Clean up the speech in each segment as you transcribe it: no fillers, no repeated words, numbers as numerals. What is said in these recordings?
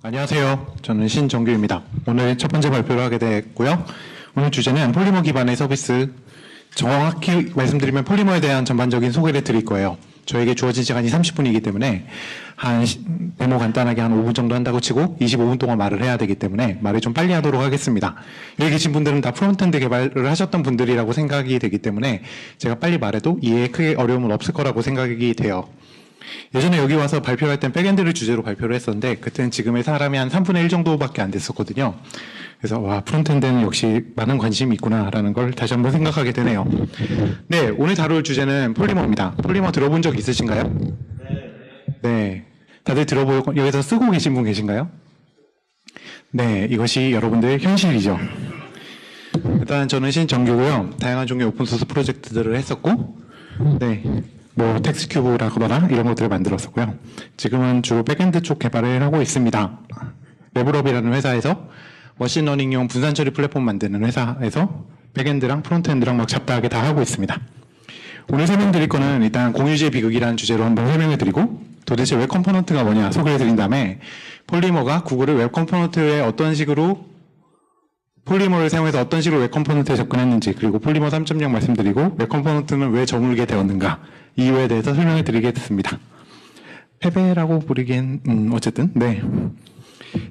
안녕하세요. 저는 신정규입니다. 오늘 첫 번째 발표를 하게 됐고요. 오늘 주제는 폴리머 기반의 서비스. 정확히 말씀드리면 폴리머에 대한 전반적인 소개를 드릴 거예요. 저에게 주어진 시간이 30분이기 때문에 데모 간단하게 한 5분 정도 한다고 치고 25분 동안 말을 해야 되기 때문에 말을 좀 빨리 하도록 하겠습니다. 여기 계신 분들은 다 프론트엔드 개발을 하셨던 분들이라고 생각이 되기 때문에 제가 빨리 말해도 이해에 크게 어려움은 없을 거라고 생각이 돼요. 예전에 여기 와서 발표할 땐 백엔드를 주제로 발표를 했었는데 그때는 지금의 사람이 한 3분의 1 정도밖에 안 됐었거든요. 그래서 와, 프론트엔드는 역시 많은 관심이 있구나라는 걸 다시 한번 생각하게 되네요. 네, 오늘 다룰 주제는 폴리머입니다. 폴리머 들어본 적 있으신가요? 네. 다들 들어보고 여기서 쓰고 계신 분 계신가요? 네, 이것이 여러분들의 현실이죠. 일단 저는 신정규고요. 다양한 종류의 오픈소스 프로젝트들을 했었고, 네. 뭐 텍스큐브라거나 이런 것들을 만들었었고요. 지금은 주로 백엔드 쪽 개발을 하고 있습니다. 레벨업이라는 회사에서 머신러닝용 분산 처리 플랫폼 만드는 회사에서 백엔드랑 프론트엔드랑 막 잡다하게 다 하고 있습니다. 오늘 설명드릴 거는 일단 공유지의 비극이라는 주제로 한번 설명해 드리고 도대체 웹 컴포넌트가 뭐냐 소개해 드린 다음에 폴리머가 구글을 웹 컴포넌트에 어떤 식으로 폴리머를 사용해서 어떤 식으로 웹 컴포넌트에 접근했는지 그리고 폴리머 3.0 말씀드리고 웹 컴포넌트는 왜 저물게 되었는가 이유에 대해서 설명해 드리겠습니다. 패배라고 부르기엔 어쨌든 네.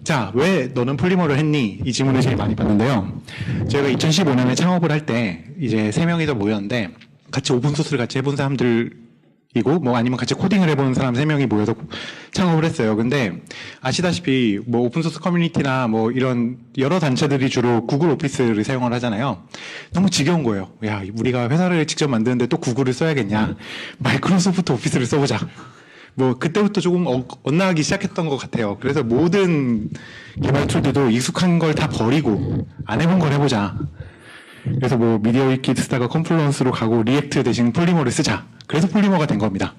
자, 왜 너는 폴리머를 했니? 이 질문을 제일 많이 받는데요. 저희가 2015년에 창업을 할 때 이제 3명이서 모였는데 같이 오픈소스를 같이 해본 사람들이고 뭐 아니면 같이 코딩을 해본 사람 3명이 모여서 창업을 했어요. 근데 아시다시피 뭐 오픈소스 커뮤니티나 뭐 이런 여러 단체들이 주로 구글 오피스를 사용을 하잖아요. 너무 지겨운 거예요. 야, 우리가 회사를 직접 만드는데 또 구글을 써야겠냐. 마이크로소프트 오피스를 써보자. 뭐 그때부터 조금 엇나가기 시작했던 것 같아요. 그래서 모든 개발 툴들도 익숙한 걸 다 버리고 안 해본 걸 해보자. 그래서 뭐 미디어 위키 쓰다가 컴플루언스로 가고 리액트 대신 폴리머를 쓰자. 그래서 폴리머가 된 겁니다.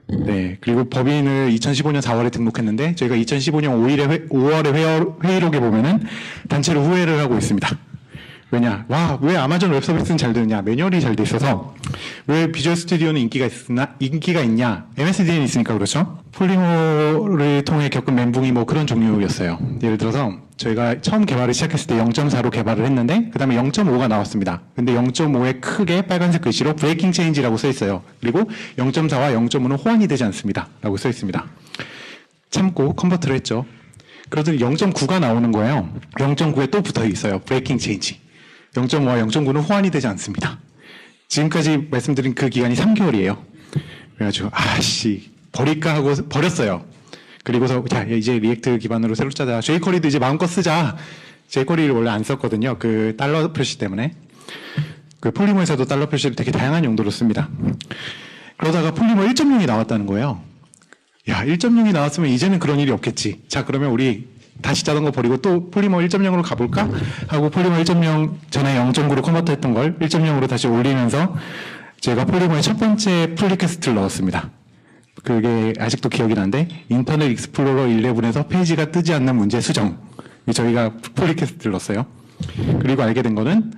네. 그리고 법인을 2015년 4월에 등록했는데 저희가 2015년 5월에 회의록에 보면은 단체로 후회를 하고 있습니다. 왜냐? 와, 왜 아마존 웹 서비스는 잘 되느냐? 매뉴얼이 잘 돼 있어서. 왜 비주얼 스튜디오는 인기가 있냐? MSDN이 있으니까 그렇죠? 폴리머를 통해 겪은 멘붕이 뭐 그런 종류였어요. 예를 들어서 저희가 처음 개발을 시작했을 때 0.4로 개발을 했는데 그 다음에 0.5가 나왔습니다. 근데 0.5에 크게 빨간색 글씨로 브레이킹 체인지라고 써 있어요. 그리고 0.4와 0.5는 호환이 되지 않습니다. 라고 써 있습니다. 참고 컨버트를 했죠. 그러더니 0.9가 나오는 거예요. 0.9에 또 붙어 있어요. 브레이킹 체인지. 0.5와 0.9는 호환이 되지 않습니다. 지금까지 말씀드린 그 기간이 3개월이에요. 그래가지고 버릴까 하고 버렸어요. 그리고서 자, 이제 리액트 기반으로 새로 짜자. jQuery도 이제 마음껏 쓰자. jQuery를 원래 안 썼거든요. 그 달러 표시 때문에. 그 폴리머에서도 달러 표시를 되게 다양한 용도로 씁니다. 그러다가 폴리머 1.0이 나왔다는 거예요. 야, 1.0이 나왔으면 이제는 그런 일이 없겠지. 자, 그러면 우리 다시 짜던 거 버리고 또 폴리머 1.0으로 가볼까? 하고 폴리머 1.0 전에 0.9로 컨버트 했던 걸 1.0으로 다시 올리면서 제가 폴리머의 첫 번째 풀리퀘스트를 넣었습니다. 그게 아직도 기억이 나는데 인터넷 익스플로러 11에서 페이지가 뜨지 않는 문제 수정. 저희가 풀리퀘스트를 넣었어요. 그리고 알게 된 거는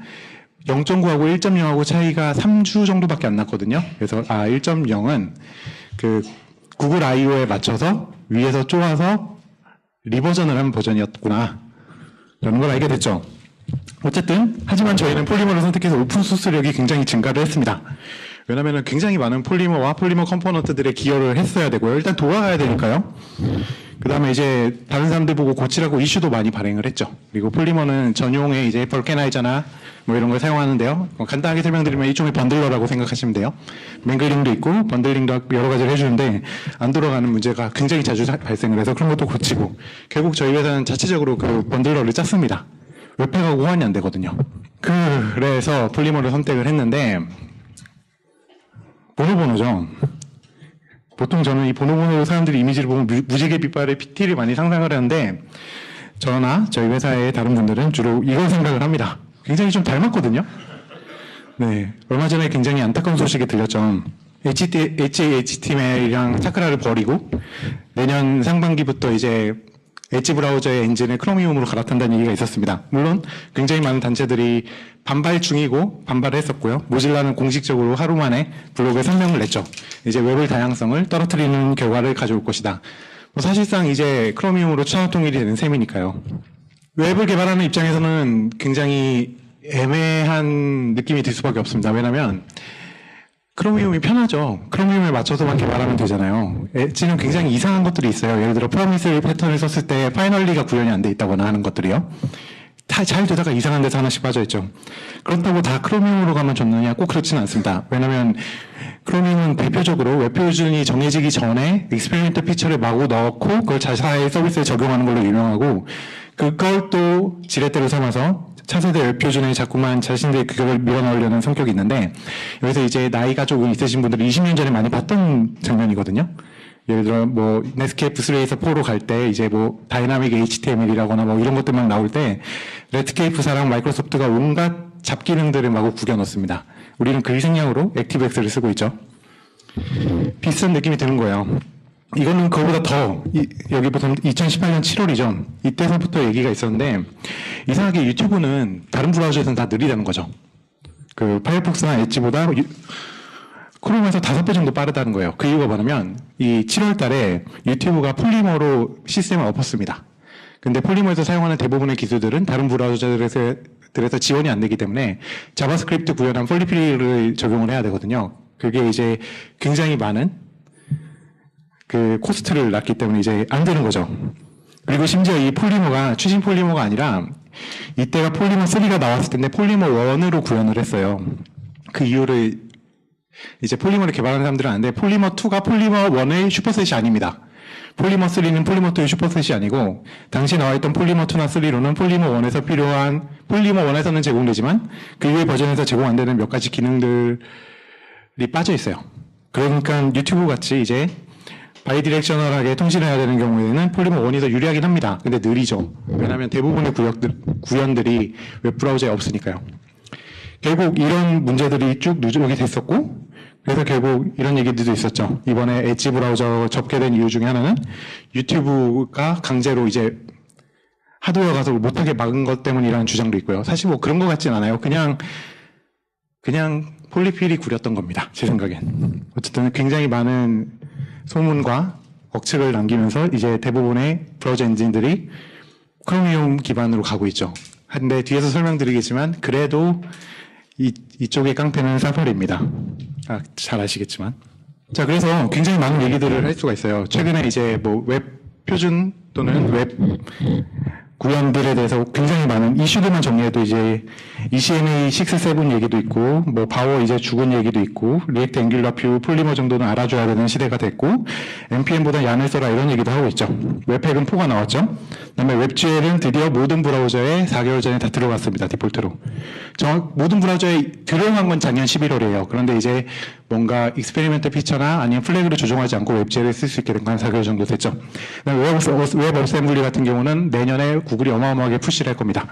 0.9하고 1.0하고 차이가 3주 정도밖에 안 났거든요. 그래서 1.0은 그 구글 I/O에 맞춰서 위에서 쪼아서 리버전을 한 버전이었구나 라는 걸 알게 됐죠. 어쨌든 하지만 저희는 폴리머를 선택해서 오픈소스력이 굉장히 증가를 했습니다. 왜냐하면 굉장히 많은 폴리머와 폴리머 컴포넌트들의 기여를 했어야 되고요. 일단 돌아가야 되니까요. 그 다음에 이제 다른 사람들 보고 고치라고 이슈도 많이 발행을 했죠. 그리고 폴리머는 전용의 이제 벌케나이저나 뭐 이런 걸 사용하는데요. 간단하게 설명드리면 일종의 번들러라고 생각하시면 돼요. 맹글링도 있고 번들링도 여러 가지를 해주는데 안 돌아가는 문제가 굉장히 자주 발생을 해서 그런 것도 고치고 결국 저희 회사는 자체적으로 그 번들러를 짰습니다. 웹팩하고 호환이 안 되거든요. 그래서 폴리머를 선택을 했는데 보노보노죠. 보통 저는 이 보노보노 사람들이 이미지를 보면 무지개 빛깔의 PT를 많이 상상을 하는데 저나 저희 회사의 다른 분들은 주로 이걸 생각을 합니다. 굉장히 좀 닮았거든요. 네, 얼마 전에 굉장히 안타까운 소식이 들렸죠. HTML이랑 차크라를 버리고 내년 상반기부터 이제 엣지 브라우저의 엔진을 크로미움으로 갈아탄다는 얘기가 있었습니다. 물론 굉장히 많은 단체들이 반발 중이고 반발을 했었고요. 모질라는 공식적으로 하루 만에 블로그에 성명을 냈죠. 이제 웹의 다양성을 떨어뜨리는 결과를 가져올 것이다. 뭐 사실상 이제 크로미움으로 추상 통일이 되는 셈이니까요. 웹을 개발하는 입장에서는 굉장히 애매한 느낌이 들 수밖에 없습니다. 왜냐하면 크로미움이 편하죠. 크로미움에 맞춰서만 개발하면 되잖아요. 엣지는 굉장히 이상한 것들이 있어요. 예를 들어 프로미스 패턴을 썼을 때 파이널리가 구현이 안 돼 있다거나 하는 것들이요. 다 잘 되다가 이상한 데서 하나씩 빠져있죠. 그렇다고 다 크로미움으로 가면 좋느냐? 꼭 그렇지는 않습니다. 왜냐하면 크로미움은 대표적으로 웹 표준이 정해지기 전에 익스페리먼트 피처를 마구 넣고 그걸 자사의 서비스에 적용하는 걸로 유명하고, 그걸 또 지렛대로 삼아서 차세대 웹 표준에 자꾸만 자신들의 그걸 밀어넣으려는 성격이 있는데, 여기서 이제 나이가 조금 있으신 분들은 20년 전에 많이 봤던 장면이거든요. 예를 들어 뭐 넷스케이프 3에서 4로 갈 때 이제 뭐 다이나믹 HTML이라거나 뭐 이런 것들만 나올 때 넷스케이프사랑 마이크로소프트가 온갖 잡기능들을 마구 구겨 넣습니다. 우리는 그 생략으로 액티브엑스를 쓰고 있죠. 비슷한 느낌이 드는 거예요. 이거는 그거보다 더, 여기 보통 2018년 7월이죠. 이때서부터 얘기가 있었는데, 이상하게 유튜브는 다른 브라우저에서는 다 느리다는 거죠. 그 파이어폭스나 엣지보다 크롬에서 5배 정도 빠르다는 거예요. 그 이유가 뭐냐면, 이 7월 달에 유튜브가 폴리머로 시스템을 엎었습니다. 근데 폴리머에서 사용하는 대부분의 기술들은 다른 브라우저들에서 지원이 안 되기 때문에 자바스크립트 구현한 폴리필을 적용을 해야 되거든요. 그게 이제 굉장히 많은 그 코스트를 낳기 때문에 이제 안 되는 거죠. 그리고 심지어 이 폴리머가 추진 폴리머가 아니라 이때가 폴리머 3가 나왔을 텐데 폴리머 1으로 구현을 했어요. 그 이유를 이제 폴리머를 개발하는 사람들은 아는데, 폴리머 2가 폴리머 1의 슈퍼셋이 아닙니다. 폴리머 3는 폴리머 2의 슈퍼셋이 아니고, 당시 나와있던 폴리머 2나 3로는 폴리머 1에서 필요한, 폴리머 1에서는 제공되지만 그 이후의 버전에서 제공 안 되는 몇 가지 기능들이 빠져 있어요. 그러니까 유튜브 같이 이제 바이디렉셔널하게 통신을 해야 되는 경우에는 폴리머 1이 더 유리하긴 합니다. 근데 느리죠. 왜냐하면 대부분의 구현들이 웹브라우저에 없으니까요. 결국 이런 문제들이 쭉 누적이 됐었고, 그래서 결국 이런 얘기들도 있었죠. 이번에 엣지 브라우저 접게된 이유 중에 하나는 유튜브가 강제로 이제 하드웨어 가서 못하게 막은 것 때문이라는 주장도 있고요. 사실 뭐 그런 것 같진 않아요. 그냥 폴리필이 구렸던 겁니다. 제 생각엔. 어쨌든 굉장히 많은 소문과 억측을 남기면서 이제 대부분의 브라우저 엔진들이 크로미움 기반으로 가고 있죠. 근데 뒤에서 설명드리겠지만 그래도 이쪽의 깡패는 사파리입니다. 잘 아시겠지만. 자, 그래서 굉장히 많은 얘기들을 할 수가 있어요. 최근에 이제 뭐 웹 표준 또는 웹 구현들에 대해서 굉장히 많은 이슈들만 정리해도 이제 ECMA 6, 7 얘기도 있고, 뭐 바워 이제 죽은 얘기도 있고, 리액트 앵귤러 뷰 폴리머 정도는 알아줘야 되는 시대가 됐고, NPM보다 얀을 써라 이런 얘기도 하고 있죠. 웹팩은 4가 나왔죠. 그다음에 웹GL은 드디어 모든 브라우저에 4개월 전에 다 들어갔습니다. 디폴트로. 모든 브라우저에 들어간 건 작년 11월이에요. 그런데 이제 뭔가 익스페리멘트 피처나 아니면 플래그를 조정하지 않고 웹GL을 쓸 수 있게 된 건 4개월 정도 됐죠. 그다음에 웹 어셈블리 같은 경우는 내년에 구글이 어마어마하게 푸시를 할 겁니다.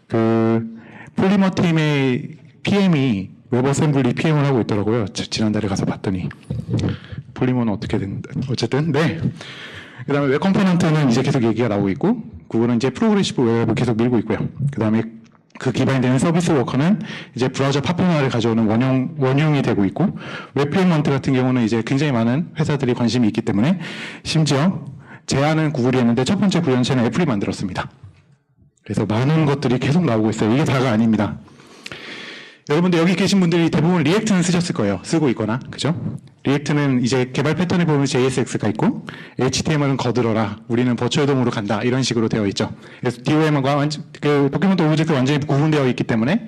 그 폴리머 팀의 PM이 웹 어셈블리 PM을 하고 있더라고요. 지난달에 가서 봤더니. 폴리머는 어떻게 된다. 어쨌든 네. 그다음에 웹 컴포넌트는 이제 계속 얘기가 나오고 있고, 구글은 이제 프로그레시브 웹을 계속 밀고 있고요. 그다음에 그 기반되는 서비스 워커는 이제 브라우저 파편화를 가져오는 원흉이 되고 있고, 웹 페이먼트 같은 경우는 이제 굉장히 많은 회사들이 관심이 있기 때문에 심지어 제안은 구글이 했는데 첫 번째 구현체는 애플이 만들었습니다. 그래서 많은 것들이 계속 나오고 있어요. 이게 다가 아닙니다. 여러분들 여기 계신 분들이 대부분 리액트는 쓰셨을 거예요. 쓰고 있거나. 그죠? 리액트는 이제 개발 패턴을 보면 JSX가 있고, HTML은 거들어라. 우리는 버추얼 돔으로 간다. 이런 식으로 되어 있죠. 그래서 DOM과 그 도큐멘트 오브젝트 완전히 구분되어 있기 때문에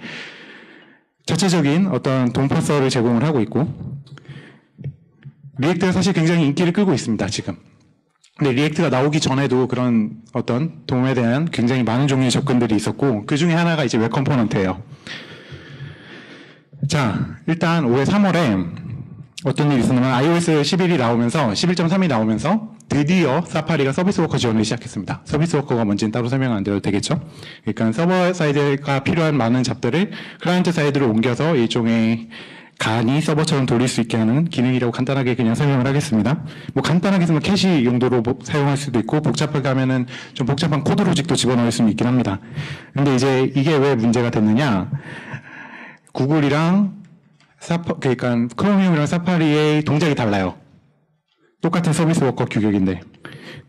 자체적인 어떤 돔 파서를 제공을 하고 있고, 리액트가 사실 굉장히 인기를 끌고 있습니다. 지금. 근데 리액트가 나오기 전에도 그런 어떤 돔에 대한 굉장히 많은 종류의 접근들이 있었고, 그 중에 하나가 이제 웹 컴포넌트예요. 자, 일단 올해 3월에 어떤 일이 있었냐면 iOS 11이 나오면서 11.3이 나오면서 드디어 사파리가 서비스 워커 지원을 시작했습니다. 서비스 워커가 뭔지는 따로 설명 안 드려도 되겠죠? 그러니까 서버 사이드가 필요한 많은 잡들을 클라이언트 사이드로 옮겨서 일종의 간이 서버처럼 돌릴 수 있게 하는 기능이라고 간단하게 그냥 설명을 하겠습니다. 뭐 간단하게 쓰면 캐시 용도로 사용할 수도 있고, 복잡하게 하면은 좀 복잡한 코드 로직도 집어넣을 수는 있긴 합니다. 근데 이제 이게 왜 문제가 됐느냐? 구글이랑 그러니까 크로미움이랑 사파리의 동작이 달라요. 똑같은 서비스 워커 규격인데.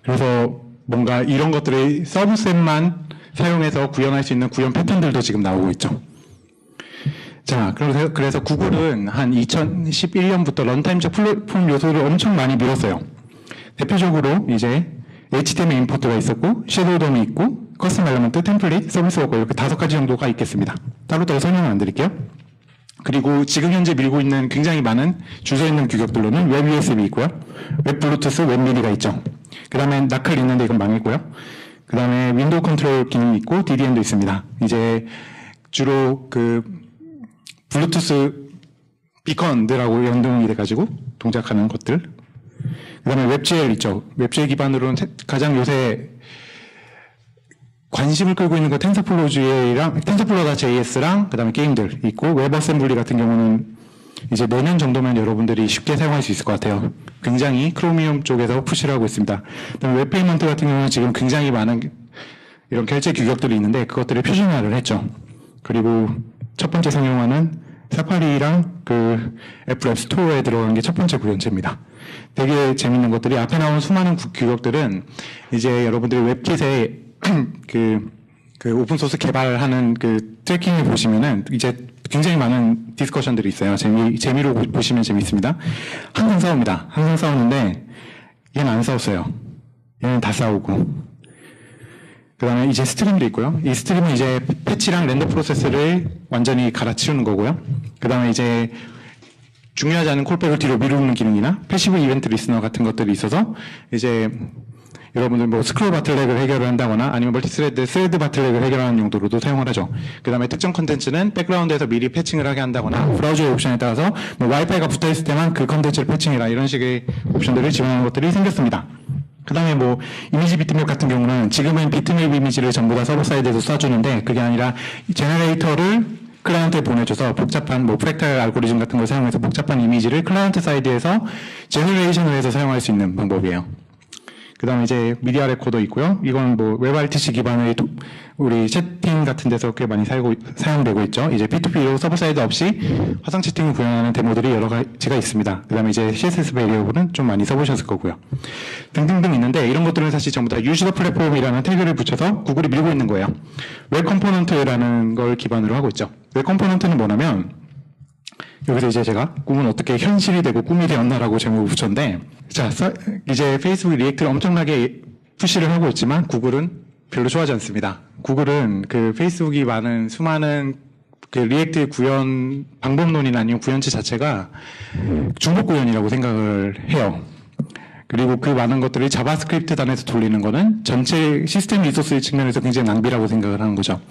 그래서 뭔가 이런 것들을 서브셋만 사용해서 구현할 수 있는 구현 패턴들도 지금 나오고 있죠. 자, 그래서 구글은 한 2011년부터 런타임적 플랫폼 요소를 엄청 많이 밀었어요. 대표적으로 이제 HTML 임포트가 있었고, 섀도우 돔이 있고, 커스텀 엘리먼트, 템플릿, 서비스 워커 이렇게 5가지 정도가 있겠습니다. 따로따로 설명을 안 드릴게요. 그리고 지금 현재 밀고 있는 굉장히 많은 줄서 있는 규격들로는 웹 USB 있고요. 웹 블루투스, 웹 미니가 있죠. 그 다음에 나클 있는데 이건 망했고요. 그 다음에 윈도우 컨트롤 기능이 있고 DDN도 있습니다. 이제 주로 그 블루투스 비컨들하고 연동이 돼가지고 동작하는 것들. 그 다음에 웹GL 있죠. 웹GL 기반으로는 가장 요새 관심을 끌고 있는 거 텐서플로우 JS랑 그 다음에 게임들 있고 웹어셈블리 같은 경우는 이제 내년 정도면 여러분들이 쉽게 사용할 수 있을 것 같아요. 굉장히 크로미움 쪽에서 푸시를 하고 있습니다. 그다음에 웹페이먼트 같은 경우는 지금 굉장히 많은 이런 결제 규격들이 있는데 그것들을 표준화를 했죠. 그리고 첫 번째 상용화는 사파리랑 그 애플 앱 스토어에 들어간 게 첫 번째 구현체입니다. 되게 재밌는 것들이 앞에 나온 수많은 규격들은 이제 여러분들이 웹킷에 그 오픈소스 개발하는 그 트래킹을 보시면은 이제 굉장히 많은 디스커션들이 있어요. 재미로 보시면 재밌습니다. 항상 싸웁니다. 항상 싸우는데 얘는 안 싸웠어요. 얘는 다 싸우고. 그 다음에 이제 스트림도 있고요. 이 스트림은 이제 패치랑 렌더 프로세스를 완전히 갈아치우는 거고요. 그 다음에 이제 중요하지 않은 콜백을 뒤로 미루는 기능이나 패시브 이벤트 리스너 같은 것들이 있어서 이제 여러분들 뭐 스크롤 바틀렉을 해결을 한다거나 아니면 멀티스레드 스레드 바틀렉을 해결하는 용도로도 사용을 하죠. 그 다음에 특정 컨텐츠는 백그라운드에서 미리 패칭을 하게 한다거나 브라우저의 옵션에 따라서 뭐 와이파이가 붙어있을 때만 그 컨텐츠를 패칭해라 이런 식의 옵션들을 지원하는 것들이 생겼습니다. 그 다음에 뭐 이미지 비트맵 같은 경우는 지금은 비트맵 이미지를 전부 다 서버 사이드에서 쏴주는데 그게 아니라 제너레이터를 클라이언트에 보내줘서 복잡한 뭐 프랙탈 알고리즘 같은 걸 사용해서 복잡한 이미지를 클라이언트 사이드에서 제너레이션을 해서 사용할 수 있는 방법이에요. 그 다음에 이제 미디어 레코더 있고요. 이건 뭐 웹RTC 기반의 우리 채팅 같은 데서 꽤 많이 사용되고 있죠. 이제 P2P로 서버 사이드 없이 화상 채팅을 구현하는 데모들이 여러 가지가 있습니다. 그 다음에 이제 CSS 베리어블은 좀 많이 써보셨을 거고요. 등등등 있는데 이런 것들은 사실 전부 다 유저 플랫폼이라는 태그를 붙여서 구글이 밀고 있는 거예요. 웹 컴포넌트라는 걸 기반으로 하고 있죠. 웹 컴포넌트는 뭐냐면 여기서 이제 제가 꿈은 어떻게 현실이 되고 꿈이 되었나라고 제목을 붙였는데 자, 이제 페이스북 리액트를 엄청나게 푸시를 하고 있지만 구글은 별로 좋아하지 않습니다. 구글은 그 페이스북이 많은 수많은 그 리액트 구현 방법론이나 아니면 구현체 자체가 중복 구현이라고 생각을 해요. 그리고 그 많은 것들을 자바스크립트 단에서 돌리는 거는 전체 시스템 리소스의 측면에서 굉장히 낭비라고 생각을 하는 거죠.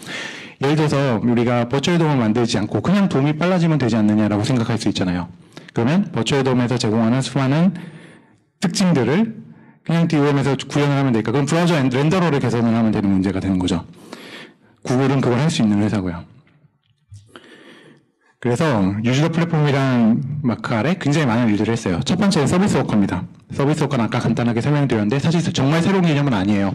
예를 들어서 우리가 버추얼 돔을 만들지 않고 그냥 돔이 빨라지면 되지 않느냐라고 생각할 수 있잖아요. 그러면 버추얼 돔에서 제공하는 수많은 특징들을 그냥 DOM에서 구현을 하면 되니까 그럼 브라우저 렌더러를 개선을 하면 되는 문제가 되는 거죠. 구글은 그걸 할 수 있는 회사고요. 그래서 유저 플랫폼이라는 마크 아래 굉장히 많은 일들을 했어요. 첫 번째는 서비스 워커입니다. 서비스 워커는 아까 간단하게 설명드렸는데 사실 정말 새로운 개념은 아니에요.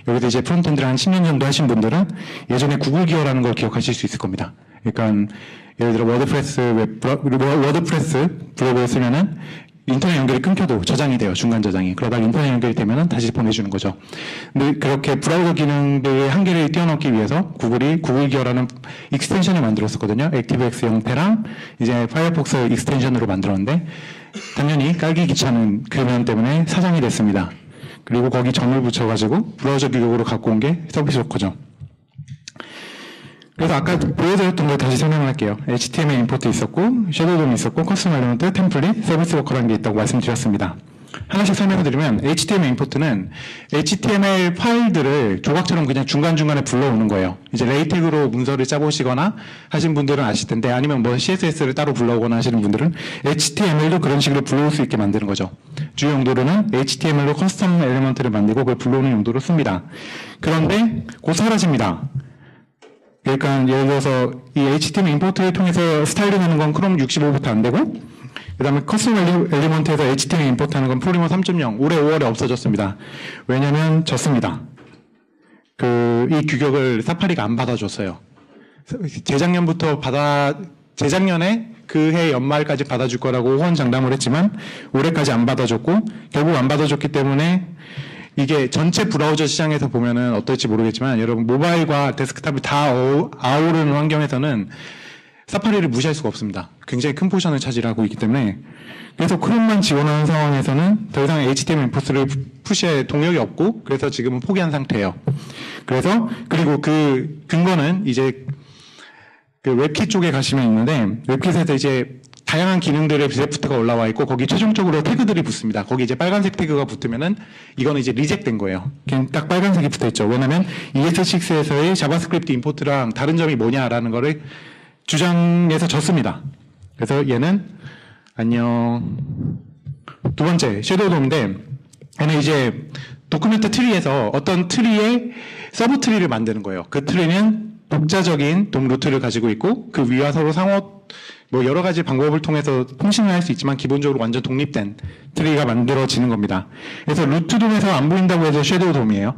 여기서 이제 프론트엔드를 한 10년 정도 하신 분들은 예전에 구글 기어라는 걸 기억하실 수 있을 겁니다. 그러니까 예를 들어 워드프레스 블로그를 쓰면은 인터넷 연결이 끊겨도 저장이 돼요. 중간 저장이. 그러다가 인터넷 연결이 되면은 다시 보내주는 거죠. 근데 그렇게 브라우저 기능들의 한계를 뛰어넘기 위해서 구글이 구글 기어라는 익스텐션을 만들었었거든요. 액티브엑스 형태랑 이제 파이어폭스 익스텐션으로 만들었는데 당연히 깔기 귀찮은 그 면 때문에 사장이 됐습니다. 그리고 거기 점을 붙여가지고 브라우저 규격으로 갖고 온 게 서비스 워커죠. 그래서 아까 보여드렸던 걸 다시 설명할게요. HTML 임포트 있었고, 섀도우 돔 있었고, 커스텀 엘리먼트, 템플릿, 서비스 워커라는 게 있다고 말씀드렸습니다. 하나씩 설명을 드리면 HTML 임포트는 HTML 파일들을 조각처럼 그냥 중간중간에 불러오는 거예요. 이제 레이텍으로 문서를 짜보시거나 하신 분들은 아실 텐데 아니면 뭐 CSS를 따로 불러오거나 하시는 분들은 HTML도 그런 식으로 불러올 수 있게 만드는 거죠. 주요 용도로는 HTML로 커스텀 엘리먼트를 만들고 그걸 불러오는 용도로 씁니다. 그런데 곧 사라집니다. 그러니까 예를 들어서 이 HTML 임포트를 통해서 스타일링하는 건 크롬 65부터 안 되고 그 다음에 커스텀 엘리먼트에서 HTML 임포트하는 건 프로리머 3.0 올해 5월에 없어졌습니다. 왜냐면 졌습니다. 이 규격을 사파리가 안 받아줬어요. 재작년에 그해 연말까지 받아줄 거라고 호언장담을 했지만 올해까지 안 받아줬고 결국 안 받아줬기 때문에 이게 전체 브라우저 시장에서 보면은 어떨지 모르겠지만 여러분 모바일과 데스크탑이 다 아우르는 환경에서는 사파리를 무시할 수가 없습니다. 굉장히 큰 포션을 차지하고 있기 때문에 그래서 크롬만 지원하는 상황에서는 더 이상 HTML 인포스를 푸시할 동력이 없고 그래서 지금은 포기한 상태예요. 그래서 그리고 그 근거는 이제 그 웹킷 쪽에 가시면 있는데 웹킷에서 이제 다양한 기능들의 드래프트가 올라와 있고 거기 최종적으로 태그들이 붙습니다. 거기 이제 빨간색 태그가 붙으면은 이거는 이제 리젝된 거예요. 그냥 딱 빨간색이 붙어 있죠. 왜냐면 ES6에서의 자바스크립트 임포트랑 다른 점이 뭐냐라는 거를 주장해서 졌습니다. 그래서 얘는 안녕. 두 번째 섀도우돔인데 얘는 이제 도큐멘트 트리에서 어떤 트리의 서브 트리를 만드는 거예요. 그 트리는 독자적인 돔 루트를 가지고 있고 그 위와 서로 상호 뭐 여러 가지 방법을 통해서 통신을 할 수 있지만 기본적으로 완전 독립된 트리가 만들어지는 겁니다. 그래서 루트돔에서 안 보인다고 해서 섀도우돔이에요.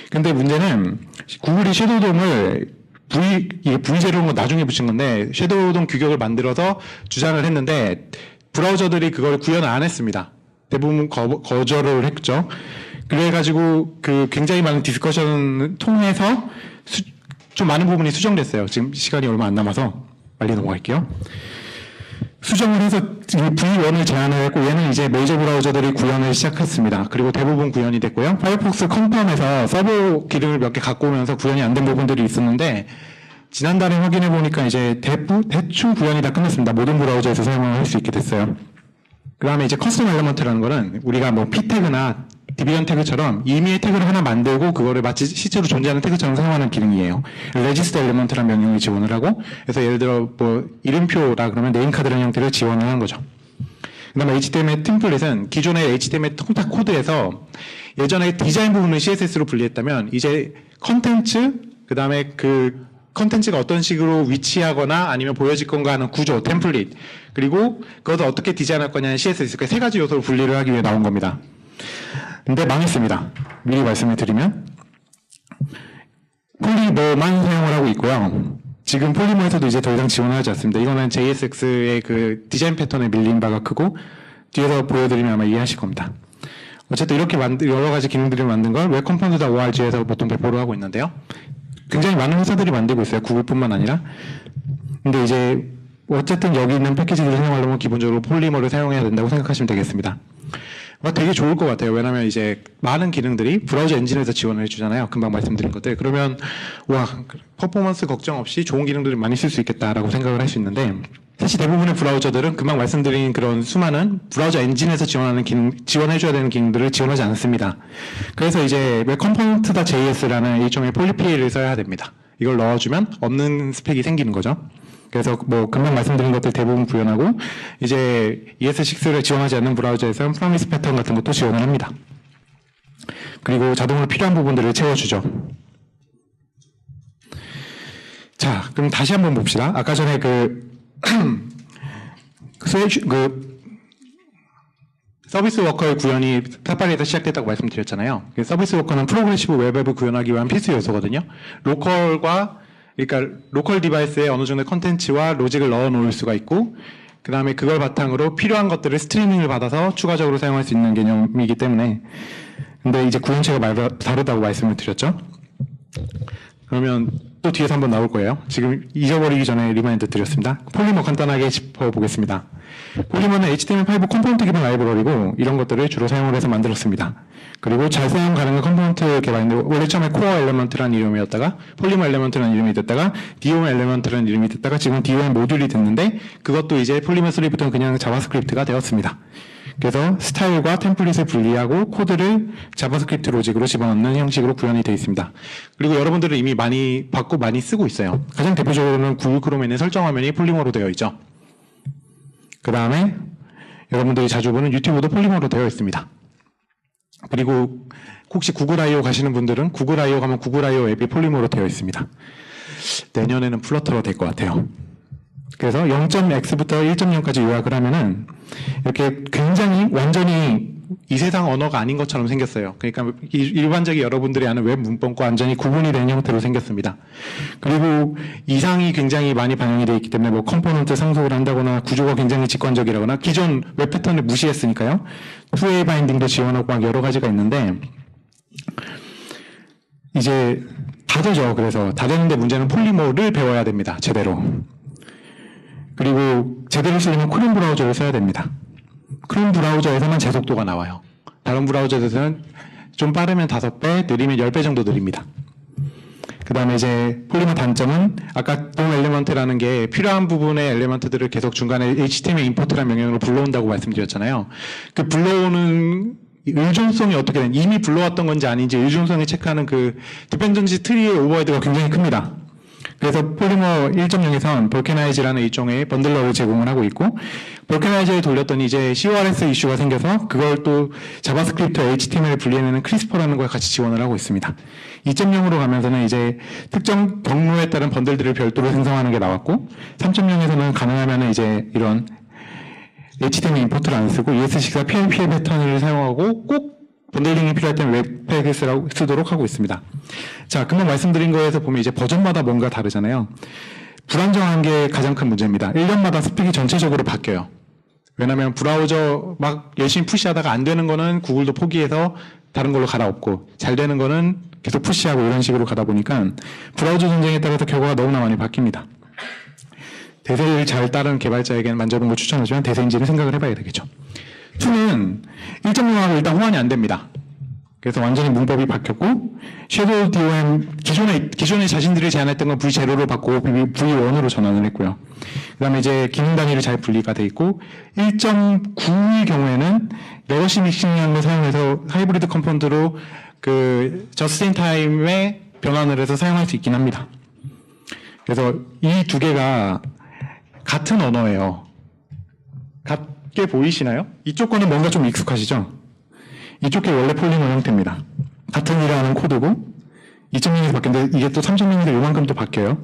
근데 문제는 구글이 섀도우돔을 V0로 나중에 붙인 건데 섀도우돔 규격을 만들어서 주장을 했는데 브라우저들이 그걸 구현을 안 했습니다. 대부분 거절을 했죠. 그래가지고 그 굉장히 많은 디스커션을 통해서 좀 많은 부분이 수정됐어요. 지금 시간이 얼마 안 남아서 빨리 넘어갈게요. 수정을 해서 V1을 제안을 했고 얘는 이제 메이저 브라우저들이 구현을 시작했습니다. 그리고 대부분 구현이 됐고요. 파이어폭스 컴펌에서 서버 기능을 몇 개 갖고 오면서 구현이 안 된 부분들이 있었는데 지난달에 확인해 보니까 이제 대충 구현이 다 끝났습니다. 모든 브라우저에서 사용을 할 수 있게 됐어요. 그 다음에 이제 커스텀 엘리먼트라는 거는 우리가 뭐 P 태그나 디비전 태그처럼 임의의 태그를 하나 만들고 그거를 마치 실제로 존재하는 태그처럼 사용하는 기능이에요. 레지스터 엘리먼트라는 명령을 지원을 하고 그래서 예를 들어 뭐 이름표라 그러면 네임카드라는 형태를 지원을 하는 거죠. 그 다음에 HTML 템플릿은 기존의 HTML 통탁 코드에서 예전에 디자인 부분을 CSS로 분리했다면 이제 컨텐츠 그 다음에 그 컨텐츠가 어떤 식으로 위치하거나 아니면 보여질 건가 하는 구조, 템플릿 그리고 그것을 어떻게 디자인할 거냐는 CSS 그 세 가지 요소를 분리를 하기 위해 나온 겁니다. 근데 망했습니다. 미리 말씀을 드리면 폴리머만 사용을 하고 있고요. 지금 폴리머에서도 이제 더 이상 지원을 하지 않습니다. 이거는 JSX의 그 디자인 패턴에 밀린 바가 크고 뒤에서 보여드리면 아마 이해하실 겁니다. 어쨌든 이렇게 여러 가지 기능들을 만든 걸 웹컴포넌트.org에서 보통 배포를 하고 있는데요. 굉장히 많은 회사들이 만들고 있어요. 구글뿐만 아니라. 근데 이제 어쨌든 여기 있는 패키지들을 사용하려면 기본적으로 폴리머를 사용해야 된다고 생각하시면 되겠습니다. 되게 좋을 것 같아요. 왜냐하면 이제 많은 기능들이 브라우저 엔진에서 지원을 해주잖아요. 금방 말씀드린 것들. 그러면 와 퍼포먼스 걱정 없이 좋은 기능들을 많이 쓸 수 있겠다라고 생각을 할 수 있는데 사실 대부분의 브라우저들은 금방 말씀드린 그런 수많은 브라우저 엔진에서 지원하는 지원해줘야 되는 기능들을 지원하지 않습니다. 그래서 이제 웹컴포넌트.js라는 일종의 폴리피를 써야 됩니다. 이걸 넣어주면 없는 스펙이 생기는 거죠. 그래서 뭐 금방 말씀드린 것들 대부분 구현하고 이제 ES6를 지원하지 않는 브라우저에서는 프로미스 패턴 같은 것도 지원을 합니다. 그리고 자동으로 필요한 부분들을 채워주죠. 자, 그럼 다시 한번 봅시다. 아까 전에 서비스 워커의 구현이 사파리에서 시작됐다고 말씀드렸잖아요. 서비스 워커는 프로그레시브 웹앱을 구현하기 위한 필수 요소거든요. 그러니까 로컬 디바이스에 어느 정도의 컨텐츠와 로직을 넣어 놓을 수가 있고 그 다음에 그걸 바탕으로 필요한 것들을 스트리밍을 받아서 추가적으로 사용할 수 있는 개념이기 때문에 근데 이제 구현체가 다르다고 말씀을 드렸죠. 그러면 또 뒤에서 한번 나올 거예요. 지금 잊어버리기 전에 리마인드 드렸습니다. 폴리머 간단하게 짚어보겠습니다. 폴리머는 HTML5 컴포넌트 기반 라이브러리고 이런 것들을 주로 사용을 해서 만들었습니다. 그리고 잘 사용 가능한 컴포넌트 개발인데 원래 처음에 코어 엘리먼트라는 이름이었다가 폴리머 엘리먼트라는 이름이 됐다가 DOM 엘리먼트라는 이름이 됐다가 지금 DOM 모듈이 됐는데 그것도 이제 폴리머 3부터는 그냥 자바스크립트가 되었습니다. 그래서 스타일과 템플릿을 분리하고 코드를 자바스크립트 로직으로 집어넣는 형식으로 구현이 되어 있습니다. 그리고 여러분들은 이미 많이 받고 많이 쓰고 있어요. 가장 대표적으로는 구글 크롬에 있는 설정 화면이 폴리머로 되어 있죠. 그 다음에 여러분들이 자주 보는 유튜브도 폴리머로 되어 있습니다. 그리고 혹시 구글 I/O 가시는 분들은 구글 I/O 가면 구글 I/O 앱이 폴리머로 되어 있습니다. 내년에는 플러터로 될 것 같아요. 그래서 0.x부터 1.0까지 요약을 하면은 이렇게 굉장히 완전히 이 세상 언어가 아닌 것처럼 생겼어요. 그러니까 일반적인 여러분들이 아는 웹 문법과 완전히 구분이 된 형태로 생겼습니다. 그리고 이상이 굉장히 많이 반영이 되어 있기 때문에 뭐 컴포넌트 상속을 한다거나 구조가 굉장히 직관적이라거나 기존 웹 패턴을 무시했으니까요. 2A 바인딩도 지원하고 막 여러 가지가 있는데 이제 다 되죠. 그래서 다 되는데 문제는 폴리머를 배워야 됩니다. 제대로. 그리고 제대로 쓰려면 크롬 브라우저를 써야 됩니다. 크롬 브라우저에서만 제 속도가 나와요. 다른 브라우저에서는 좀 빠르면 5배, 느리면 10배 정도 느립니다. 그 다음에 이제 폴리머 단점은 아까 동 엘리먼트라는 게 필요한 부분의 엘리먼트들을 계속 중간에 HTML 임포트라는 명령으로 불러온다고 말씀드렸잖아요. 그 불러오는 의존성이 어떻게 되는, 이미 불러왔던 건지 아닌지 의존성을 체크하는 그 디펜던시 트리의 오버헤드가 굉장히 큽니다. 그래서 폴리머 1.0에선 볼케나이즈라는 일종의 번들러를 제공을 하고 있고, 볼케나이즈를 돌렸더니 이제 CORS 이슈가 생겨서 그걸 또 자바스크립트 HTML을 분리해내는 크리스퍼라는 걸 같이 지원을 하고 있습니다. 2.0으로 가면서는 이제 특정 경로에 따른 번들들을 별도로 생성하는 게 나왔고, 3.0에서는 가능하면 이제 이런 HTML 임포트를 안 쓰고 ES6와 PLP의 패턴을 사용하고 꼭 번들링이 필요할 때는 웹팩을 쓰도록 하고 있습니다. 자, 금방 말씀드린 거에서 보면 이제 버전마다 뭔가 다르잖아요. 불안정한 게 가장 큰 문제입니다. 1년마다 스펙이 전체적으로 바뀌어요. 왜냐하면 브라우저 막 열심히 푸시하다가 안 되는 거는 구글도 포기해서 다른 걸로 갈아엎고, 잘 되는 거는 계속 푸시하고 이런 식으로 가다 보니까 브라우저 전쟁에 따라서 결과가 너무나 많이 바뀝니다. 대세를 잘 따른 개발자에게는 만져보는 걸 추천하지만 대세인지를 생각을 해봐야 되겠죠. 2는 1.0하고 일단 호환이 안 됩니다. 그래서 완전히 문법이 바뀌었고, 섀도우 DOM, 기존에 자신들이 제안했던 건 V0로 바꾸고 V1으로 전환을 했고요. 그 다음에 이제 기능 단위로 잘 분리가 돼 있고, 1.9의 경우에는 레거시 믹싱이라는 걸 사용해서 하이브리드 컴포넌트로 그 저스트 인 타임에 변환을 해서 사용할 수 있긴 합니다. 그래서 이 두 개가 같은 언어예요. 같게 보이시나요? 이쪽 거는 뭔가 좀 익숙하시죠? 이쪽 게 원래 폴리머 형태입니다. 같은 일을 하는 코드고 2.0에서 바뀌었는데 이게 또 3.0에서 요만큼 또 바뀌어요.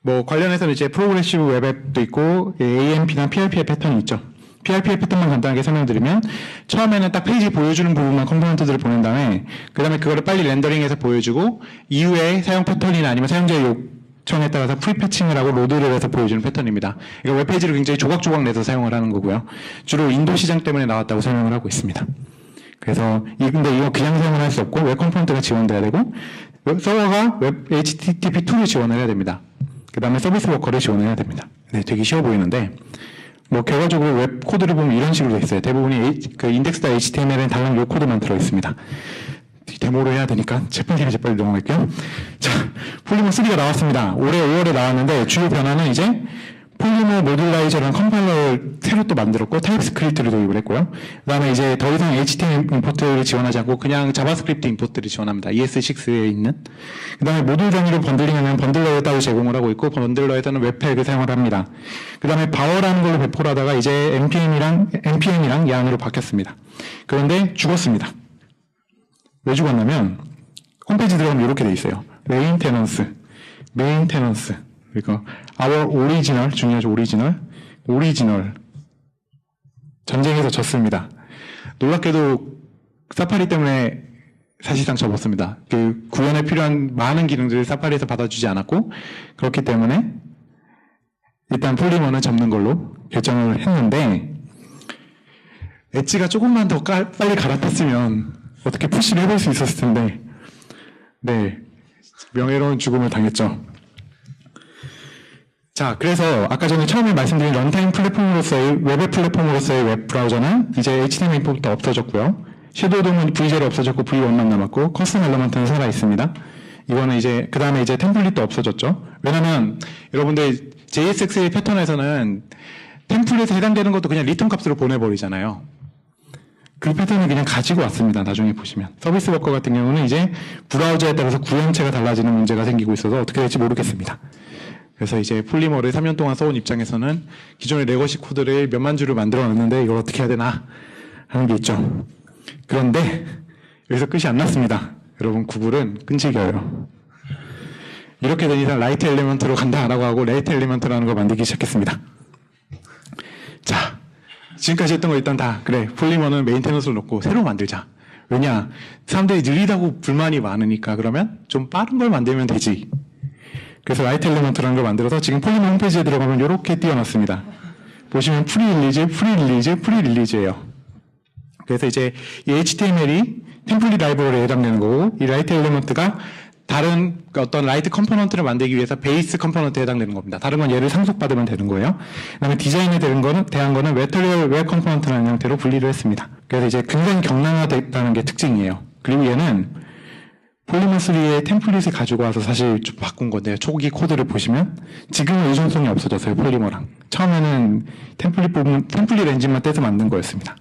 뭐 관련해서는 이제 프로그레시브 웹앱도 있고 AMP나 PRP의 패턴이 있죠. PRP의 패턴만 간단하게 설명드리면, 처음에는 딱 페이지 보여주는 부분만 컴포넌트들을 보낸 다음에 그 다음에 그거를 빨리 렌더링해서 보여주고, 이후에 사용 패턴이나 아니면 사용자의 요청에 따라서 프리패칭을 하고 로드를 해서 보여주는 패턴입니다. 이거 웹페이지를 굉장히 조각조각 내서 사용을 하는 거고요. 주로 인도 시장 때문에 나왔다고 설명을 하고 있습니다. 그래서 근데 이거 그냥 사용을 할 수 없고 웹 컴포넌트가 지원돼야 되고, 서버가 웹 HTTP2를 지원을 해야 됩니다. 그 다음에 서비스 워커를 지원해야 됩니다. 네, 되게 쉬워 보이는데, 뭐 결과적으로 웹 코드를 보면 이런 식으로 돼 있어요. 대부분이 그 index.html은 당연 요 코드만 들어 있습니다. 데모로 해야 되니까 재빨리 넘어갈게요. 자, 폴리머 3가 나왔습니다. 올해 5월에 나왔는데 주요 변화는 이제 폴리머 모듈라이저라는 컴파일러를 새로 또 만들었고, 타입스크립트를 도입을 했고요. 그 다음에 이제 더 이상 HTML 임포트를 지원하지 않고 그냥 자바스크립트 임포트를 지원합니다. ES6에 있는. 그 다음에 모듈 단위로 번들링하면 번들러를 따로 제공을 하고 있고, 번들러에서는 웹팩을 사용을 합니다. 그 다음에 바워라는 걸로 배포를 하다가 이제 npm이랑 양으로 바뀌었습니다. 그런데 죽었습니다. 왜 죽었냐면, 홈페이지 들어가면 이렇게 돼 있어요. 메인테넌스. 그러니까 our original, 중요하죠. 오리지널 전쟁에서 졌습니다. 놀랍게도 사파리 때문에 사실상 접었습니다. 그 구현에 필요한 많은 기능들을 사파리에서 받아주지 않았고, 그렇기 때문에 일단 폴리머는 접는 걸로 결정을 했는데, 엣지가 조금만 더 빨리 갈아탔으면 어떻게 푸시를 해볼 수 있었을 텐데, 네, 명예로운 죽음을 당했죠. 자, 그래서 아까 전에 처음에 말씀드린 런타임 플랫폼으로서의 웹 플랫폼으로서의 웹 브라우저는 이제 HTML 임포트가 없어졌고요. 섀도우 DOM은 V0 없어졌고 V1만 남았고, 커스텀 엘리먼트는 살아 있습니다. 이거는 이제 그 다음에 이제 템플릿도 없어졌죠. 왜냐면 여러분들 JSX의 패턴에서는 템플릿에 해당되는 것도 그냥 리턴 값으로 보내버리잖아요. 그 패턴을 그냥 가지고 왔습니다. 나중에 보시면 서비스 워커 같은 경우는 이제 브라우저에 따라서 구형체가 달라지는 문제가 생기고 있어서 어떻게 될지 모르겠습니다. 그래서 이제 폴리머를 3년 동안 써온 입장에서는 기존의 레거시 코드를 몇만 줄을 만들어 놨는데 이걸 어떻게 해야 되나 하는 게 있죠. 그런데 여기서 끝이 안 났습니다. 여러분, 구글은 끈질겨요. 이렇게 된 이상 라이트 엘리먼트로 간다라고 하고 레이트 엘리먼트라는 걸 만들기 시작했습니다. 자, 지금까지 했던 거 일단 다 그래, 폴리머는 메인테넌스를 넣고 새로 만들자. 왜냐, 사람들이 느리다고 불만이 많으니까 그러면 좀 빠른 걸 만들면 되지. 그래서 라이트 엘리먼트라는 걸 만들어서 지금 폴리머 홈페이지에 들어가면 이렇게 띄워놨습니다. 보시면 프리릴리즈예요. 그래서 이제 이 HTML이 템플릿 라이브러리에 해당되는 거고, 이 라이트 엘리먼트가 다른 어떤 라이트 컴포넌트를 만들기 위해서 베이스 컴포넌트에 해당되는 겁니다. 다른 건 얘를 상속받으면 되는 거예요. 그다음에 디자인에 대한 거는 메터리얼 웨어 컴포넌트라는 형태로 분리를 했습니다. 그래서 이제 굉장히 경량화됐다는 게 특징이에요. 그리고 얘는 폴리머 3의 템플릿을 가지고 와서 사실 좀 바꾼 건데요. 초기 코드를 보시면 지금은 의존성이 없어졌어요. 폴리머랑. 처음에는 템플릿 엔진만 떼서 만든 거였습니다.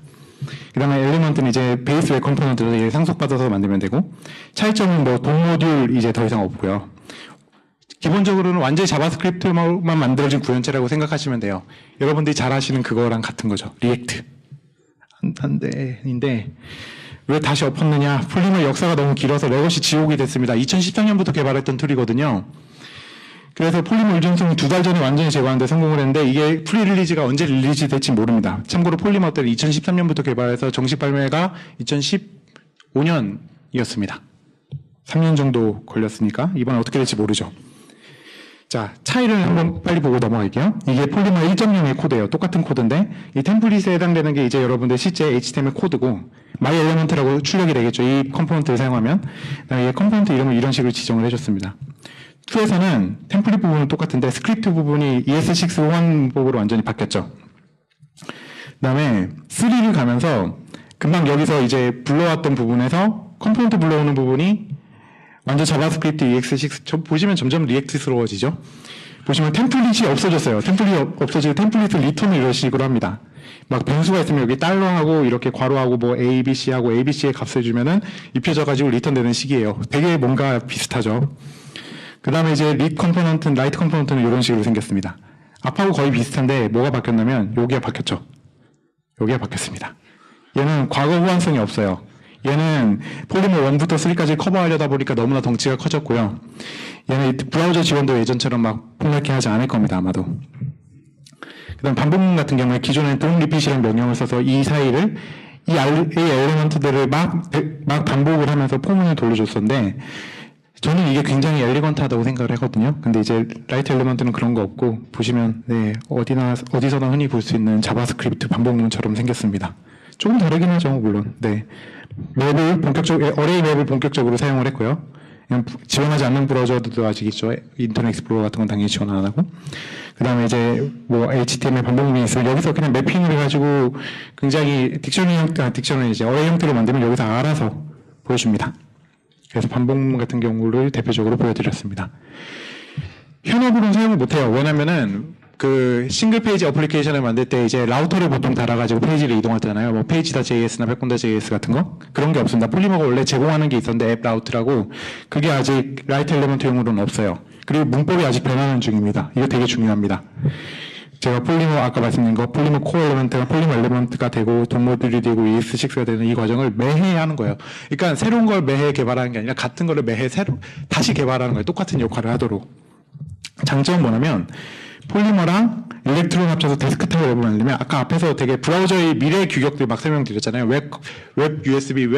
그 다음에 엘리먼트는 이제 베이스 웨어 컴포넌트를 상속받아서 만들면 되고, 차이점은 뭐 돔 모듈 이제 더 이상 없고요. 기본적으로는 완전히 자바스크립트만 만들어진 구현체라고 생각하시면 돼요. 여러분들이 잘 아시는 그거랑 같은 거죠. 리액트. 인데 왜 다시 엎었느냐? 폴리머 역사가 너무 길어서 레거시 지옥이 됐습니다. 2013년부터 개발했던 툴이거든요. 그래서 폴리머 의존성이 2달 전에 완전히 제거하는데 성공을 했는데, 이게 프리 릴리즈가 언제 릴리즈 될지 모릅니다. 참고로 폴리머들은 2013년부터 개발해서 정식 발매가 2015년이었습니다. 3년 정도 걸렸으니까 이번에 어떻게 될지 모르죠. 자, 차이를 한번 빨리 보고 넘어갈게요. 이게 폴리머 1.0의 코드예요. 똑같은 코드인데 이 템플릿에 해당되는 게 이제 여러분들 실제 HTML 코드고, 마이 엘리먼트라고 출력이 되겠죠. 이 컴포넌트를 사용하면. 이 컴포넌트 이름을 이런 식으로 지정을 해줬습니다. 2에서는 템플릿 부분은 똑같은데 스크립트 부분이 ES6 호환법으로 완전히 바뀌었죠. 그 다음에 3를 가면서 금방 여기서 이제 불러왔던 부분에서 컴포넌트 불러오는 부분이 완전 자바스크립트 EX6 보시면 점점 리액트스러워지죠. 보시면 템플릿이 없어졌어요. 템플릿이 없어지고 템플릿을 리턴을 이런 식으로 합니다. 막 변수가 있으면 여기 달러하고 이렇게 괄호하고 뭐 ABC하고 ABC의 값을 주면은 입혀져가지고 리턴되는 식이에요. 되게 뭔가 비슷하죠. 그 다음에 이제 라이트 컴포넌트는 이런 식으로 생겼습니다. 앞하고 거의 비슷한데 뭐가 바뀌었냐면 여기가 바뀌었죠. 여기가 바뀌었습니다. 얘는 과거 호환성이 없어요. 얘는 폴리머 1부터 3까지 커버하려다 보니까 너무나 덩치가 커졌고요. 얘는 브라우저 지원도 예전처럼 막 폭넓게 하지 않을 겁니다, 아마도. 그 다음 반복문 같은 경우에 기존에 don't repeat이라는 명령을 써서 이 사이를 이 엘리먼트들을 막 반복을 하면서 포문을 돌려줬었는데, 저는 이게 굉장히 엘리건트하다고 생각을 하거든요. 근데 이제 라이트 엘리먼트는 그런 거 없고, 보시면 네, 어디서나 흔히 볼 수 있는 자바스크립트 반복문처럼 생겼습니다. 조금 다르긴 하죠, 물론. 네. 어레이 맵을 본격적으로 사용을 했고요. 그냥 지원하지 않는 브라우저도 아직 있죠. 인터넷 익스플로러 같은 건 당연히 지원 안 하고. 그 다음에 이제 뭐 HTML 반복문이 있으면 여기서 그냥 매핑을 해가지고 굉장히 딕셔너리 이제 어레이 형태로 만들면 여기서 알아서 보여줍니다. 그래서 반복문 같은 경우를 대표적으로 보여드렸습니다. 현업으로는 사용을 못해요. 왜냐면은 그 싱글 페이지 어플리케이션을 만들 때 이제 라우터를 보통 달아가지고 페이지를 이동하잖아요. 뭐 페이지.js나 백건.js 같은 거 그런 게 없습니다. 폴리머가 원래 제공하는 게 있었는데 앱 라우트라고, 그게 아직 라이트 엘리먼트용으로는 없어요. 그리고 문법이 아직 변하는 중입니다. 이거 되게 중요합니다. 제가 폴리머 아까 말씀드린 거 폴리머 코어 엘리먼트가 폴리머 엘리먼트가 되고 돔 모듈이 되고 ES6가 되는 이 과정을 매해 하는 거예요. 그러니까 새로운 걸 매해 개발하는 게 아니라 같은 거를 매해 다시 개발하는 거예요. 똑같은 역할을 하도록. 장점은 뭐냐면 폴리머랑 일렉트론 합쳐서 데스크탑 웹을 만들면, 아까 앞에서 되게 브라우저의 미래 규격들 막 설명드렸잖아요. 웹 USB,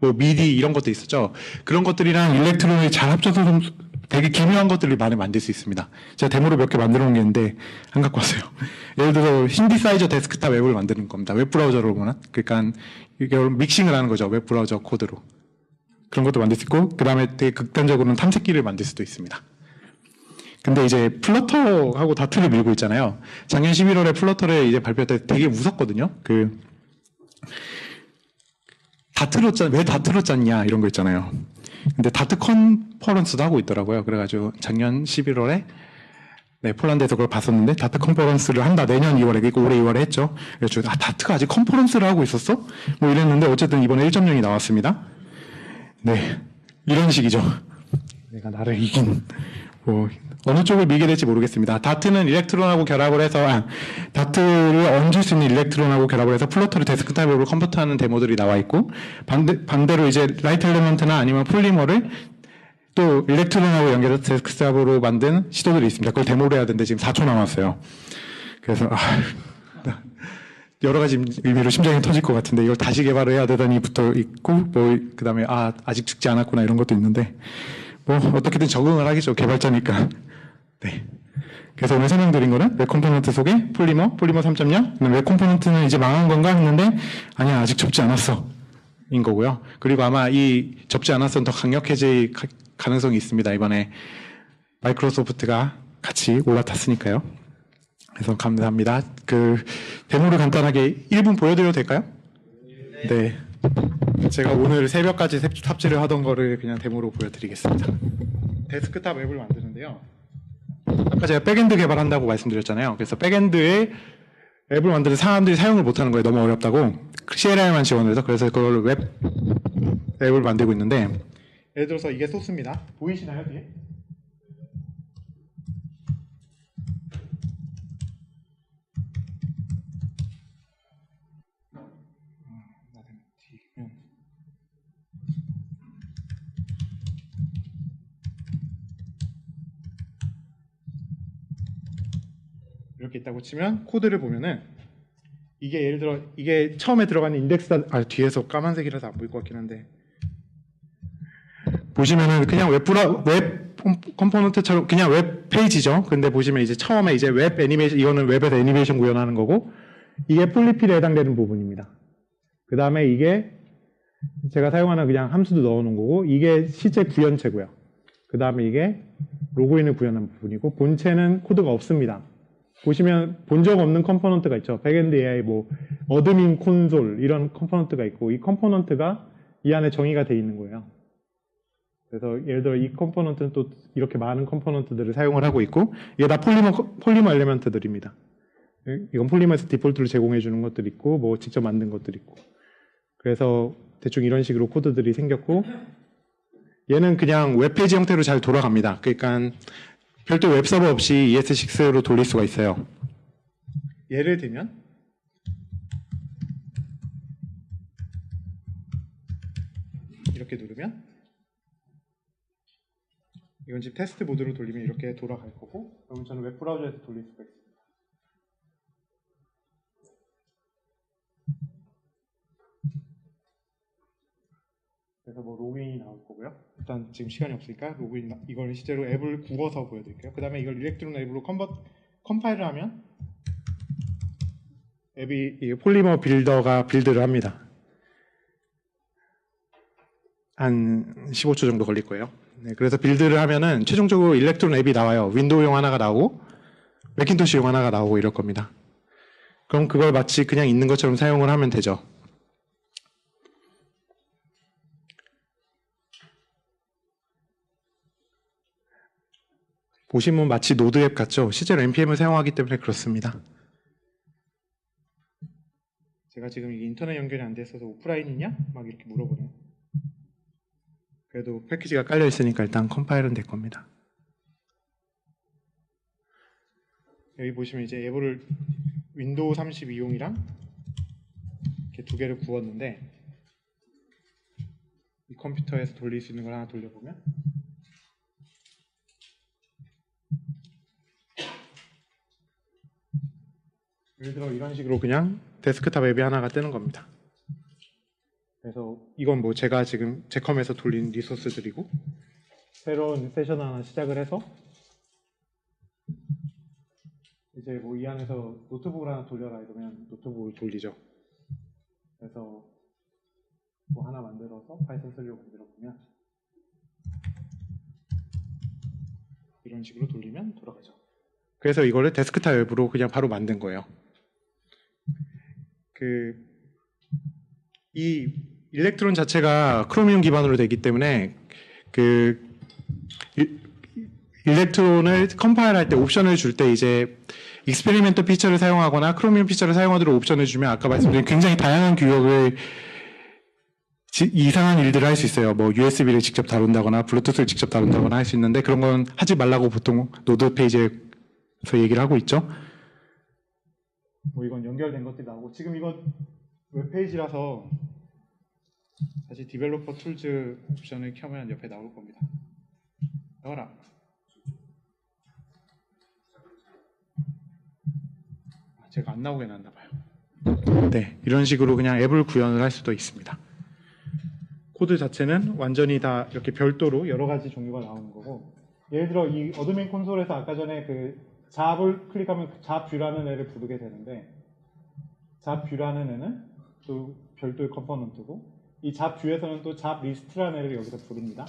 뭐 미디 이런 것도 있었죠. 그런 것들이랑 일렉트론이 잘 합쳐서 좀 되게 기묘한 것들을 많이 만들 수 있습니다. 제가 데모로 몇 개 만들어 놓은 게 있는데 안 갖고 왔어요. 예를 들어서 신디사이저 데스크탑 웹을 만드는 겁니다. 웹 브라우저로만. 그러니까 이게 믹싱을 하는 거죠. 웹 브라우저 코드로. 그런 것도 만들 수 있고, 그 다음에 되게 극단적으로는 탐색기를 만들 수도 있습니다. 근데 이제 플러터하고 다트를 밀고 있잖아요. 작년 11월에 플러터를 이제 발표할 때 되게 무섭거든요. 왜 다트로 짰냐 이런 거 있잖아요. 근데 다트 컨퍼런스도 하고 있더라고요. 그래가지고 작년 11월에 네, 폴란드에서 그걸 봤었는데 다트 컨퍼런스를 한다. 내년 2월에, 그러니까 올해 2월에 했죠. 그래서 다트가 아직 컨퍼런스를 하고 있었어? 뭐 이랬는데 어쨌든 이번에 1.0이 나왔습니다. 네, 이런 식이죠. 내가 나를 이긴 뭐 어느 쪽을 밀게 될지 모르겠습니다. 다트는 일렉트론하고 결합을 해서 다트를 얹을 수 있는 일렉트론하고 결합을 해서 플로터를 데스크탑으로 컨버트하는 데모들이 나와 있고, 반대로 이제 라이트 엘리먼트나 아니면 폴리머를 또 일렉트론하고 연결해서 데스크탑으로 만든 시도들이 있습니다. 그걸 데모를 해야 되는데 지금 4초 남았어요. 그래서 여러 가지 의미로 심장이 터질 것 같은데 이걸 다시 개발을 해야 되다니부터 있고, 뭐 그다음에 아직 죽지 않았구나 이런 것도 있는데 뭐 어떻게든 적응을 하겠죠. 개발자니까. 네. 그래서 오늘 설명드린 거는 웹 컴포넌트 속에 폴리머 3.0, 웹 컴포넌트는 이제 망한 건가 했는데 아니야, 아직 접지 않았어 인 거고요. 그리고 아마 이 접지 않았어는 더 강력해질 가능성이 있습니다. 이번에 마이크로소프트가 같이 올라탔으니까요. 그래서 감사합니다. 그 데모를 간단하게 1분 보여드려도 될까요? 네. 제가 오늘 새벽까지 탑재를 하던 거를 그냥 데모로 보여드리겠습니다. 데스크탑 앱을 만드는데요. 아까 제가 백엔드 개발한다고 말씀드렸잖아요. 그래서 백엔드에 앱을 만드는 사람들이 사용을 못하는 거예요. 너무 어렵다고. CLI만 지원해서. 그래서 그걸 웹 앱을 만들고 있는데, 예를 들어서 이게 소스입니다. 보이시나요, 뒤에? 이렇게 있다고 치면 코드를 보면은 이게 예를 들어 이게 처음에 들어가는 인덱스 뒤에서 까만색이라서 안 보일 것 같긴 한데 보시면은 그냥 웹 컴포넌트처럼 그냥 웹 페이지죠. 근데 보시면 이제 처음에 이제 웹 애니메이션 이거는 웹에서 애니메이션 구현하는 거고 이게 폴리필에 해당되는 부분입니다. 그 다음에 이게 제가 사용하는 그냥 함수도 넣어놓은 거고 이게 실제 구현체고요. 그 다음에 이게 로그인을 구현한 부분이고 본체는 코드가 없습니다. 보시면 본 적 없는 컴포넌트가 있죠. 백엔드 AI 뭐 어드민 콘솔 이런 컴포넌트가 있고 이 컴포넌트가 이 안에 정의가 돼 있는 거예요. 그래서 예를 들어 이 컴포넌트는 또 이렇게 많은 컴포넌트들을 사용을 하고 있고 이게 다 폴리머 엘리먼트들입니다. 이건 폴리머에서 디폴트로 제공해 주는 것들 있고 뭐 직접 만든 것들 있고 그래서 대충 이런 식으로 코드들이 생겼고 얘는 그냥 웹페이지 형태로 잘 돌아갑니다. 그러니까 별도 웹서버 없이 ES6로 돌릴 수가 있어요. 예를 들면 이렇게 누르면 이건 지금 테스트 모드로 돌리면 이렇게 돌아갈 거고 그러면 저는 웹브라우저에서 돌릴 수가 있습니다. 그래서 뭐 로그인이 나올 거고요. 일단 지금 시간이 없으니까 로그인 이걸 실제로 앱을 구워서 보여드릴게요. 그 다음에 이걸 일렉트론 앱으로 컴파일을 하면 앱이 이 폴리머 빌더가 빌드를 합니다. 한 15초 정도 걸릴 거예요. 네, 그래서 빌드를 하면은 최종적으로 일렉트론 앱이 나와요. 윈도우용 하나가 나오고 맥킨토시용 하나가 나오고 이럴 겁니다. 그럼 그걸 마치 그냥 있는 것처럼 사용을 하면 되죠. 보시면 마치 노드 앱 같죠? 실제로 npm을 사용하기 때문에 그렇습니다. 제가 지금 이게 인터넷 연결이 안 돼서 오프라인이냐? 막 이렇게 물어보네요. 그래도 패키지가 깔려 있으니까 일단 컴파일은 될 겁니다. 여기 보시면 이제 앱을 윈도우 32용이랑 이렇게 두 개를 구웠는데 이 컴퓨터에서 돌릴 수 있는 걸 하나 돌려보면 예를 들어 이런 식으로 그냥 데스크탑 앱이 하나가 뜨는 겁니다. 그래서 이건 뭐 제가 지금 제 컴에서 돌린 리소스들이고 새로운 세션 하나 시작을 해서 이제 뭐 이 안에서 노트북을 하나 돌려라 이러면 노트북을 돌리죠. 그래서 뭐 하나 만들어서 파이썬 쓰려고 만들어보면 이런 식으로 돌리면 돌아가죠. 그래서 이거를 데스크탑 앱으로 그냥 바로 만든 거예요. 이 일렉트론 자체가 크로미움 기반으로 되기 때문에 일렉트론을 컴파일할 때 옵션을 줄 때 이제 익스페리멘터 피처를 사용하거나 크로미움 피처를 사용하도록 옵션을 주면 아까 말씀드린 굉장히 다양한 규격을 이상한 일들을 할 수 있어요. 뭐 USB를 직접 다룬다거나 블루투스를 직접 다룬다거나 할 수 있는데 그런 건 하지 말라고 보통 노드 페이지에서 얘기를 하고 있죠. 뭐 이건 연결된 것들이 나오고 지금 이건 웹페이지라서 다시 디벨로퍼 툴즈 옵션을 켜면 옆에 나올 겁니다. 나와라. 제가 안 나오게 놨나 봐요. 네, 이런 식으로 그냥 앱을 구현을 할 수도 있습니다. 코드 자체는 완전히 다 이렇게 별도로 여러 가지 종류가 나오는 거고 예를 들어 이 어드민 콘솔에서 아까 전에 그 잡을 클릭하면 잡뷰라는 애를 부르게 되는데 잡뷰라는 애는 또 별도의 컴포넌트고 이 잡뷰에서는 또 잡리스트라는 애를 여기서 부릅니다.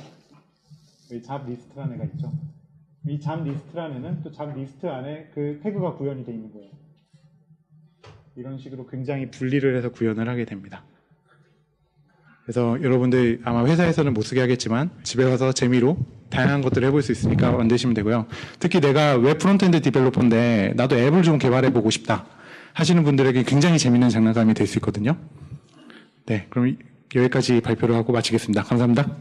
여기 잡리스트라는 애가 있죠. 이 잡리스트라는 애는 또 잡리스트 안에 그 태그가 구현이 되어 있는 거예요. 이런 식으로 굉장히 분리를 해서 구현을 하게 됩니다. 그래서 여러분들 아마 회사에서는 못 쓰게 하겠지만 집에 가서 재미로 다양한 것들을 해볼 수 있으니까 만드시면 되고요. 특히 내가 웹 프론트엔드 디벨로퍼인데 나도 앱을 좀 개발해보고 싶다 하시는 분들에게 굉장히 재미있는 장난감이 될 수 있거든요. 네, 그럼 여기까지 발표를 하고 마치겠습니다. 감사합니다.